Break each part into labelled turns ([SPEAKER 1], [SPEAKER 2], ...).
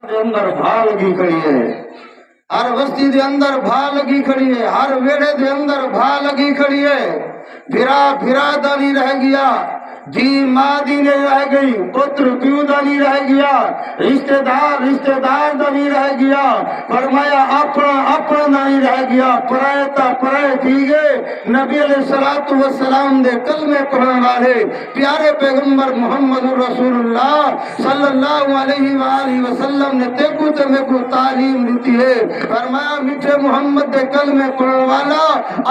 [SPEAKER 1] دے اندر بھا لگی کھڑی ہے، ہر بستی دے اندر بھا لگی کھڑی ہے، ہر ویڑے دے اندر بھا لگی کھڑی ہے۔ بھرا بھرا دا نہیں رہ گیا، جی ماں دی نہیں رہ گئی، پتر پیو دا نہیں رہ گیا، رشتہ دار دا نہیں رہ گیا، فرمایا اپنا اپنا نہیں رہ گیا، پرائے تا پرائے تھی گئے۔ نبی علیہ السلام دے کلمے پڑھن والے پیارے پیغمبر محمد رسول اللہ صلی اللہ علیہ وآلہ وسلم نے تیکو تے میں کو تعلیم دیتی ہے، فرمایا میٹھے محمد دے کلمے پڑھن والا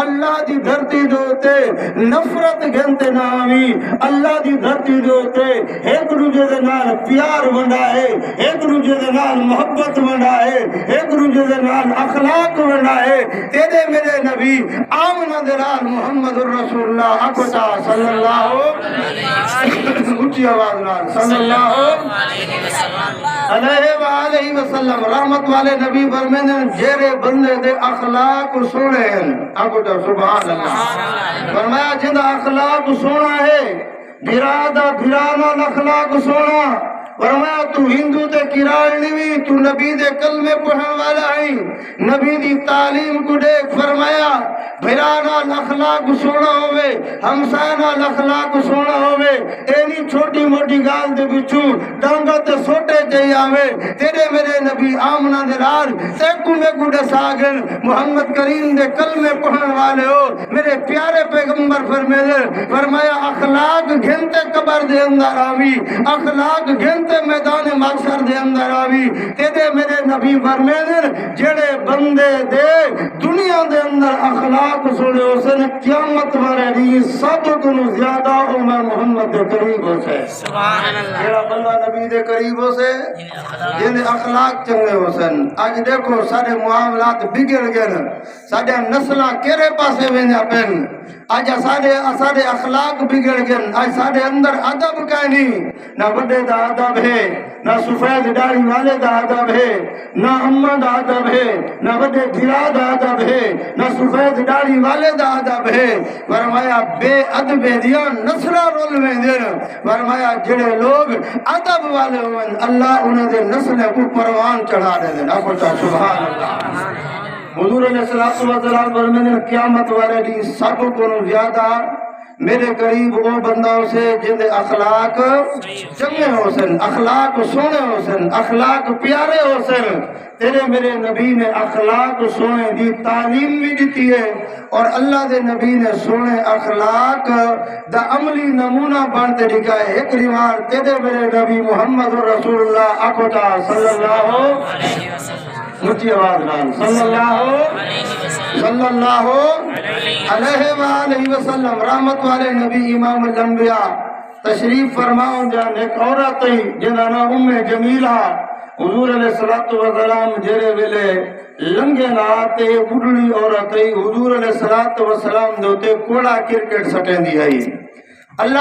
[SPEAKER 1] اللہ دی دھرتی دوتے نفرت گھنتے نامی، اللہ دی دھرتی دوتے ایک دوجے دے نال پیار ونڈا ہے، ایک دوجے دے نال محبت ونڈا ہے، ایک دوجے دے نال اخلاق ونڈا ہے۔ تیرے میرے نبی آمنہ دے نال محمد رسول اللہ اکتا صلی اللہ اونچی آواز نال صلی اللہ علیہ وآلہ وسلم رحمت والے نبی فرمیندے جیرے بندے دے اخلاق سونے ہیں، اکتا سبحان اللہ، فرمایا جن اخلاق سونا ہے، بھرادا بھرانا اخلاق سونا، فرمایا تو ہندو تے کرائے نہیں، تو نبی دے کلمے پڑھن والا ہے، نبی دی تعلیم کو دیکھ، فرمایا بھرانا اخلاق سونا ہوئے، ہمسانا اخلاق سونا ہوئے، اینی چھوٹی موٹی گال دے بچو ڈانگا تے سوٹے جائی آوے، تیرے میرے نبی آمنہ دے لال تیکو میں کو ڈساگن محمد کریم دے کلمے پڑھن والے ہو، میرے پیارے پیغمبر فرمایا اخلاق گھنتے قبر دے اندر آوی، اخلاق گھنتے میدان محشر دے اندر آوی۔ تیرے میرے نبی فرمیندے جڑے بندے دے دنیا دے اندر اخلاق سنے حسن قیامت والے دی سب کو زیادہ عمر محمد دے قریب ہو سے، جڑا بندہ نبی دے قریب ہو سے جن اخلاق چنگے حسن۔ آج دیکھو سارے معاملات بگڑ گئے، سارے نسلہ کیرے پاسے ویندے پن، آج سارے اخلاق بگڑ گئے، آج سارے اندر ادب کا نہیں، نہ بڑے دا ادب ہے، نہ سفید داڑھی والے دا ادب ہے، نہ اماں دا ادب ہے، نہ بڑے بھرا دا ادب ہے، نہ سفید داڑھی والے دا ادب ہے۔ فرمایا بے ادب دیا نسلہ رول میں دین، فرمایا جڑے لوگ ادب والے ہوئے اللہ انہیں دے نسل کو پروان چڑھا دے دیں، آپ بتا سبحان اللہ۔ حضور علیہ السلام فرماتے قیامت والے دی سب کو زیادہ میرے قریب وہ بندہ سے جن دے اخلاق چنگے ہو سن، اخلاق سونے ہو سن، اخلاق پیارے ہو سن۔ تیرے میرے نبی نے اخلاق سونے دی تعلیم بھی دیتی ہے، اور اللہ دے نبی نے سونے اخلاق دا عملی نمونہ بنتے دکھائے۔ ایک ریوار تیرے میرے نبی محمد رسول اللہ اکھوٹا صلی اللہ اونچی آواز نال صلی اللہ علیہ وآلہ وسلم رحمت والے نبی امام الانبیاء تشریف فرماؤں جان ایک عورت ہی جنہا نا جمیلہ حضور علیہ السلام جرے ویلے لنگے نہ آتے بڑھڑی عورت ہی حضور علیہ السلام دوتے کوڑا کرکٹ سٹیں دی آئی اللہ